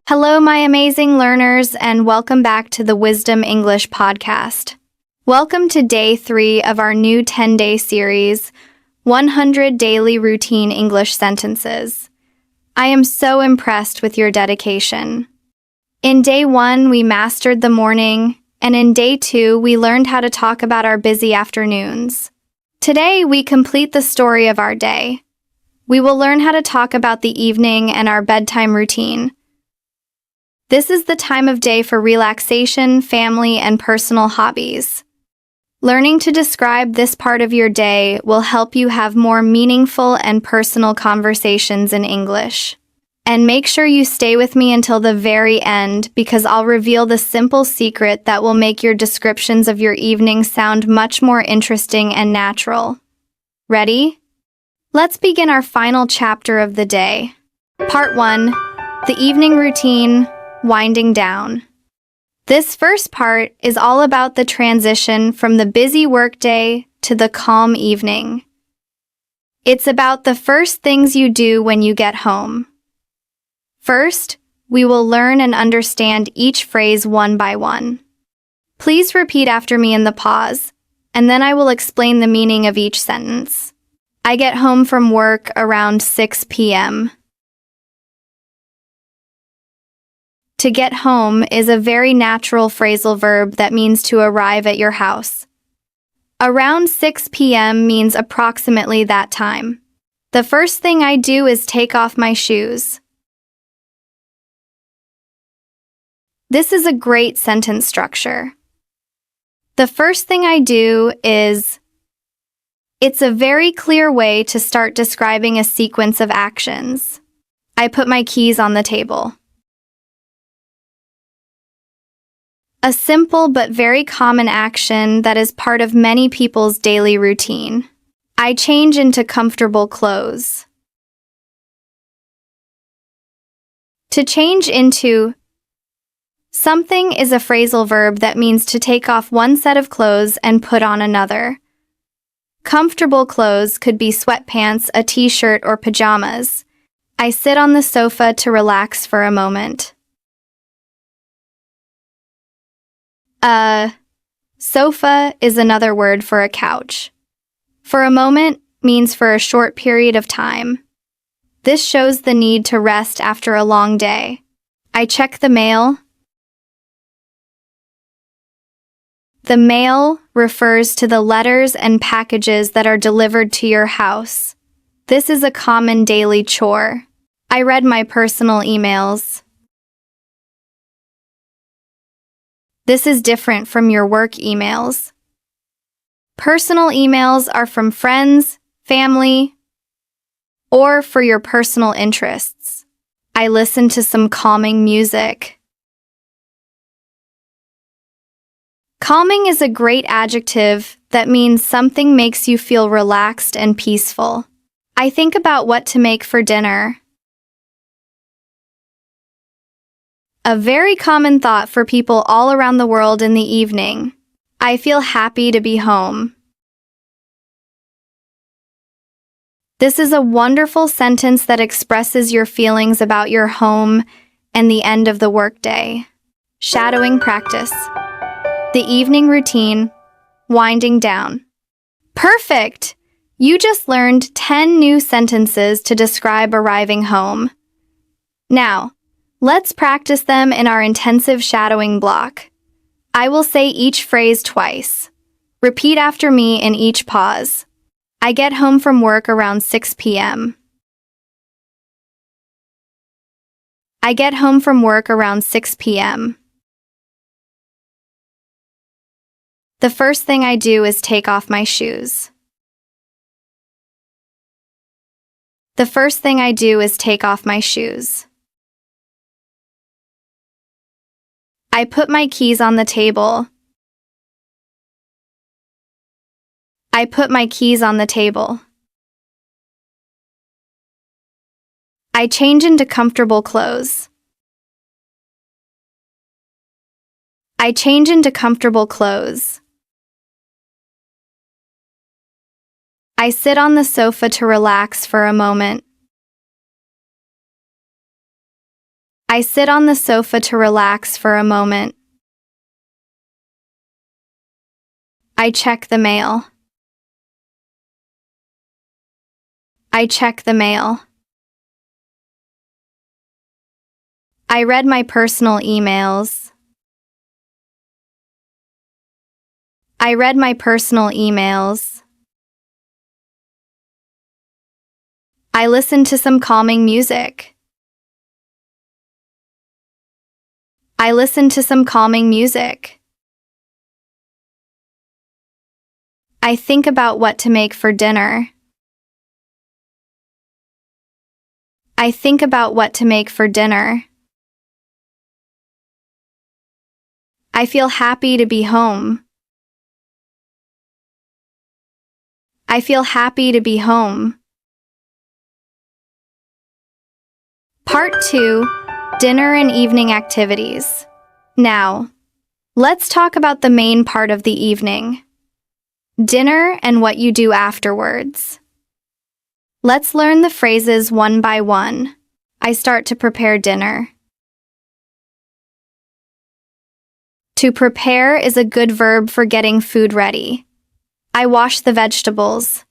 Hello, my amazing learners, and welcome back to the Wisdom English podcast. Welcome to day 3 of our new 10-day series, 100 Daily Routine English Sentences. I am so impressed with your dedication. In day 1, we mastered the morning, and in day 2, we learned how to talk about our busy afternoons. Today, we complete the story of our day. We will learn how to talk about the evening and our bedtime routine. This is the time of day for relaxation, family, and personal hobbies. Learning to describe this part of your day will help you have more meaningful and personal conversations in English. And make sure you stay with me until the very end because I'll reveal the simple secret that will make your descriptions of your evening sound much more interesting and natural. Ready? Let's begin our final chapter of the day. Part 1, the evening routine. Winding down. This first part is all about the transition from the busy workday to the calm evening. It's about the first things you do when you get home. First, we will learn and understand each phrase one by one. Please repeat after me in the pause, and then I will explain the meaning of each sentence. I get home from work around 6 p.m. To get home is a very natural phrasal verb that means to arrive at your house. Around 6 p.m. means approximately that time. The first thing I do is take off my shoes. This is a great sentence structure. The first thing I do is... It's a very clear way to start describing a sequence of actions. I put my keys on the table. A simple but very common action that is part of many people's daily routine. I change into comfortable clothes. To change into something is a phrasal verb that means to take off one set of clothes and put on another. Comfortable clothes could be sweatpants, a t-shirt, or pajamas. I sit on the sofa to relax for a moment. Sofa is another word for a couch. For a moment means for a short period of time. This shows the need to rest after a long day. I check the mail. The mail refers to the letters and packages that are delivered to your house. This is a common daily chore. I read my personal emails. This is different from your work emails. Personal emails are from friends, family, or for your personal interests. I listen to some calming music. Calming is a great adjective that means something makes you feel relaxed and peaceful. I think about what to make for dinner. A very common thought for people all around the world in the evening. I feel happy to be home. This is a wonderful sentence that expresses your feelings about your home and the end of the workday. Shadowing practice. The evening routine. Winding down. Perfect! You just learned 10 new sentences to describe arriving home. Now, let's practice them in our intensive shadowing block. I will say each phrase twice. Repeat after me in each pause. I get home from work around 6 p.m. I get home from work around 6 p.m. The first thing I do is take off my shoes. The first thing I do is take off my shoes. I put my keys on the table. I put my keys on the table. I change into comfortable clothes. I change into comfortable clothes. I sit on the sofa to relax for a moment. I sit on the sofa to relax for a moment. I check the mail. I check the mail. I read my personal emails. I read my personal emails. I listened to some calming music. I listened to some calming music. I think about what to make for dinner. I think about what to make for dinner. I feel happy to be home. I feel happy to be home. Part 2, Dinner and Evening Activities. Now, let's talk about the main part of the evening. Dinner and what you do afterwards. Let's learn the phrases one by one. I start to prepare dinner. To prepare is a good verb for getting food ready. I wash the vegetables.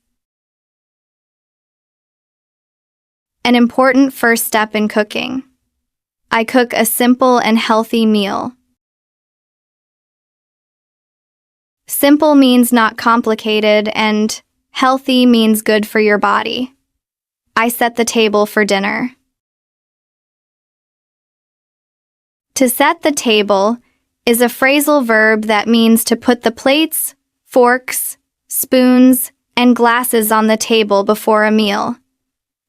An important first step in cooking. I cook a simple and healthy meal. Simple means not complicated, and healthy means good for your body. I set the table for dinner. To set the table is a phrasal verb that means to put the plates, forks, spoons, and glasses on the table before a meal.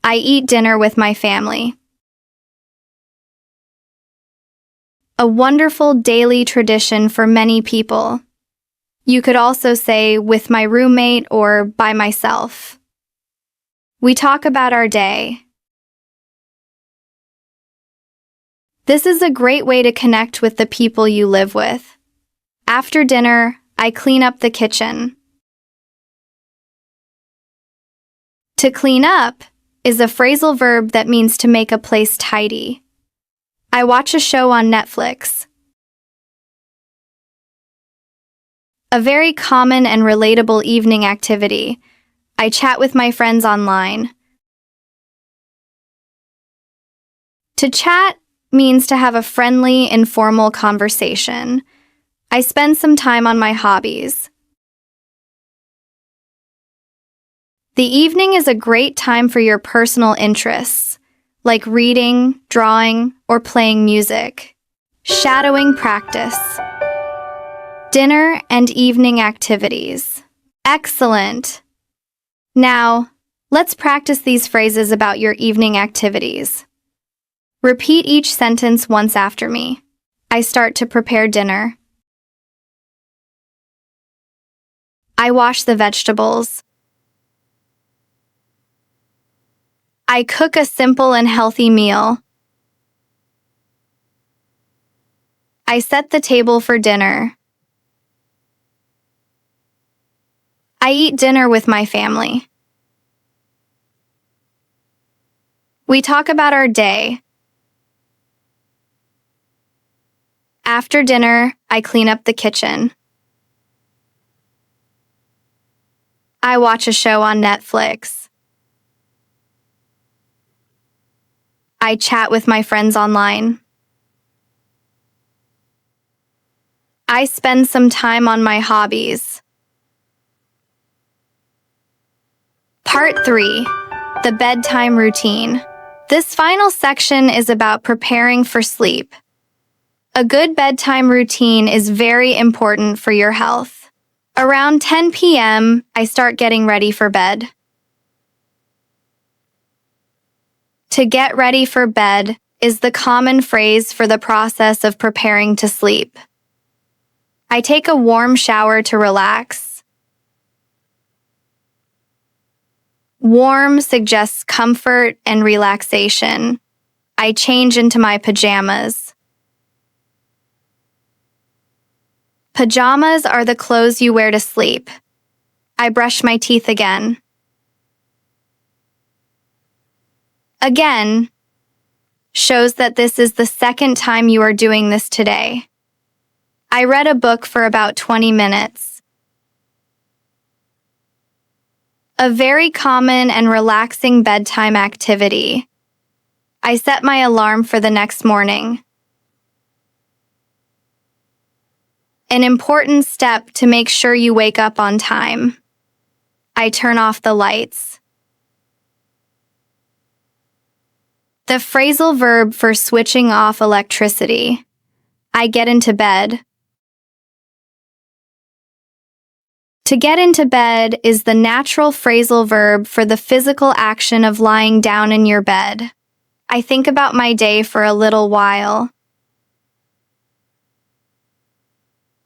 I eat dinner with my family. A wonderful daily tradition for many people. You could also say with my roommate or by myself. We talk about our day. This is a great way to connect with the people you live with. After dinner, I clean up the kitchen. To clean up is a phrasal verb that means to make a place tidy. I watch a show on Netflix. A very common and relatable evening activity. I chat with my friends online. To chat means to have a friendly, informal conversation. I spend some time on my hobbies. The evening is a great time for your personal interests, like reading, drawing, or playing music. Shadowing practice. Dinner and evening activities. Excellent! Now, let's practice these phrases about your evening activities. Repeat each sentence once after me. I start to prepare dinner. I wash the vegetables. I cook a simple and healthy meal. I set the table for dinner. I eat dinner with my family. We talk about our day. After dinner, I clean up the kitchen. I watch a show on Netflix. I chat with my friends online. I spend some time on my hobbies. Part 3, the bedtime routine. This final section is about preparing for sleep. A good bedtime routine is very important for your health. Around 10 p.m., I start getting ready for bed. To get ready for bed is the common phrase for the process of preparing to sleep. I take a warm shower to relax. Warm suggests comfort and relaxation. I change into my pajamas. Pajamas are the clothes you wear to sleep. I brush my teeth again. shows that this is the second time you are doing this today. I read a book for about 20 minutes. A very common and relaxing bedtime activity. I set my alarm for the next morning. An important step to make sure you wake up on time. I turn off the lights. The phrasal verb for switching off electricity. I get into bed. To get into bed is the natural phrasal verb for the physical action of lying down in your bed. I think about my day for a little while.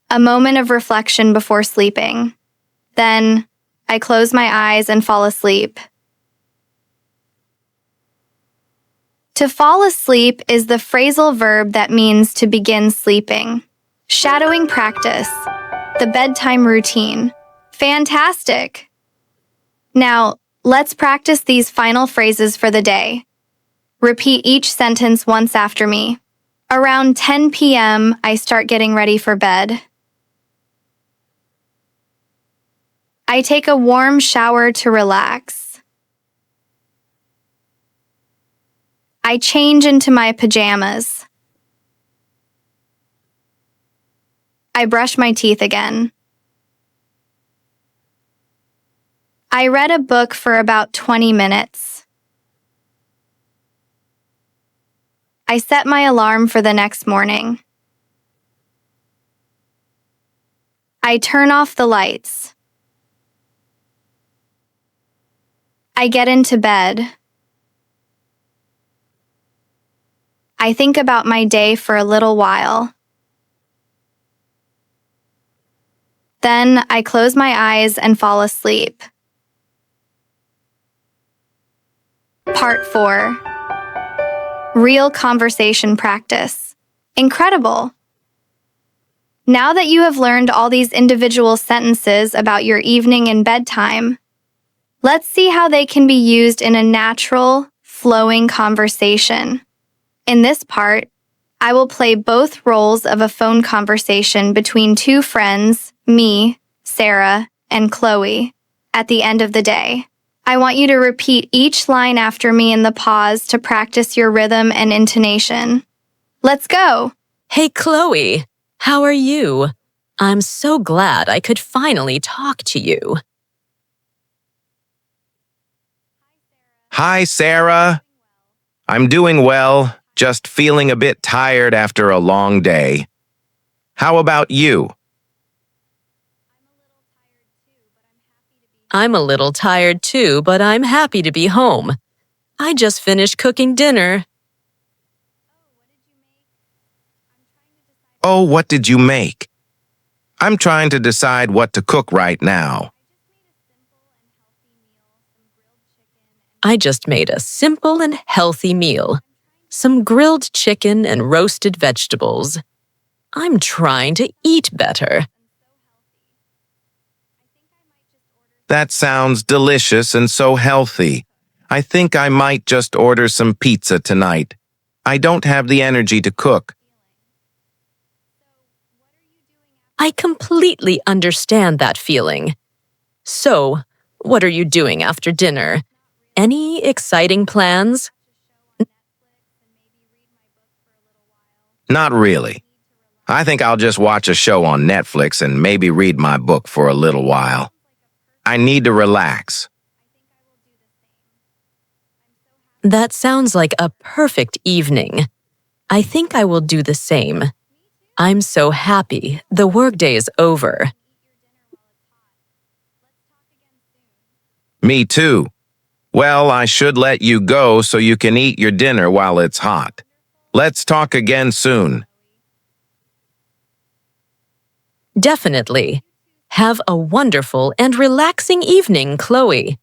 A moment of reflection before sleeping. Then, I close my eyes and fall asleep. To fall asleep is the phrasal verb that means to begin sleeping. Shadowing practice. The bedtime routine. Fantastic! Now, let's practice these final phrases for the day. Repeat each sentence once after me. Around 10 p.m., I start getting ready for bed. I take a warm shower to relax. I change into my pajamas. I brush my teeth again. I read a book for about 20 minutes. I set my alarm for the next morning. I turn off the lights. I get into bed. I think about my day for a little while. Then I close my eyes and fall asleep. Part 4. Real conversation practice. Incredible! Now that you have learned all these individual sentences about your evening and bedtime, let's see how they can be used in a natural, flowing conversation. In this part, I will play both roles of a phone conversation between two friends, me, Sarah, and Chloe, at the end of the day. I want you to repeat each line after me in the pause to practice your rhythm and intonation. Let's go! Hey, Chloe, how are you? I'm so glad I could finally talk to you. Hi, Sarah. I'm doing well, just feeling a bit tired after a long day. How about you? I'm a little tired too, but I'm happy to be home. I just finished cooking dinner. Oh, what did you make? I'm trying to decide what to cook right now. I just made a simple and healthy meal. Some grilled chicken and roasted vegetables. I'm trying to eat better. That sounds delicious and so healthy. I think I might just order some pizza tonight. I don't have the energy to cook. I completely understand that feeling. So, what are you doing after dinner? Any exciting plans? Not really. I think I'll just watch a show on Netflix and maybe read my book for a little while. I need to relax. That sounds like a perfect evening. I think I will do the same. I'm so happy the workday is over. Me too. Well, I should let you go so you can eat your dinner while it's hot. Let's talk again soon. Definitely. Have a wonderful and relaxing evening, Chloe.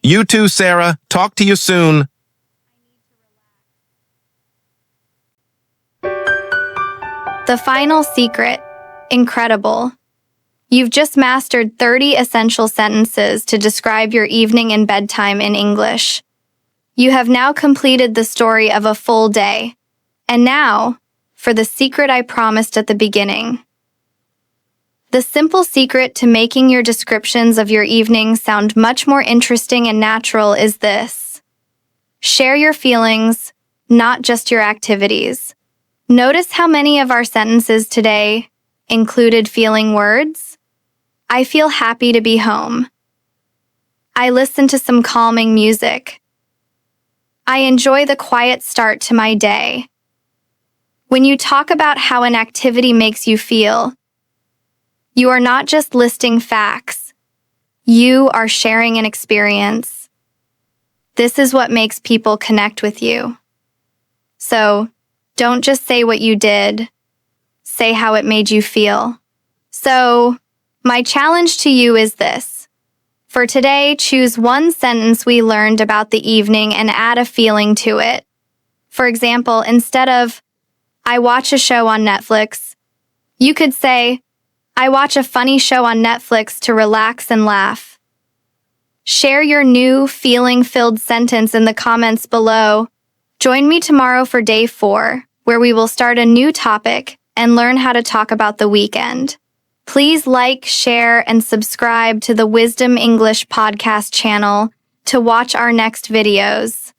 You too, Sarah. Talk to you soon. The final secret. Incredible. You've just mastered 30 essential sentences to describe your evening and bedtime in English. You have now completed the story of a full day. And now, for the secret I promised at the beginning. The simple secret to making your descriptions of your evening sound much more interesting and natural is this. Share your feelings, not just your activities. Notice how many of our sentences today included feeling words. I feel happy to be home. I listen to some calming music. I enjoy the quiet start to my day. When you talk about how an activity makes you feel, you are not just listing facts. You are sharing an experience. This is what makes people connect with you. So, don't just say what you did. Say how it made you feel. So, my challenge to you is this. For today, choose one sentence we learned about the evening and add a feeling to it. For example, instead of, I watch a show on Netflix, you could say, I watch a funny show on Netflix to relax and laugh. Share your new feeling-filled sentence in the comments below. Join me tomorrow for day 4, where we will start a new topic and learn how to talk about the weekend. Please like, share, and subscribe to the Wisdom English podcast channel to watch our next videos.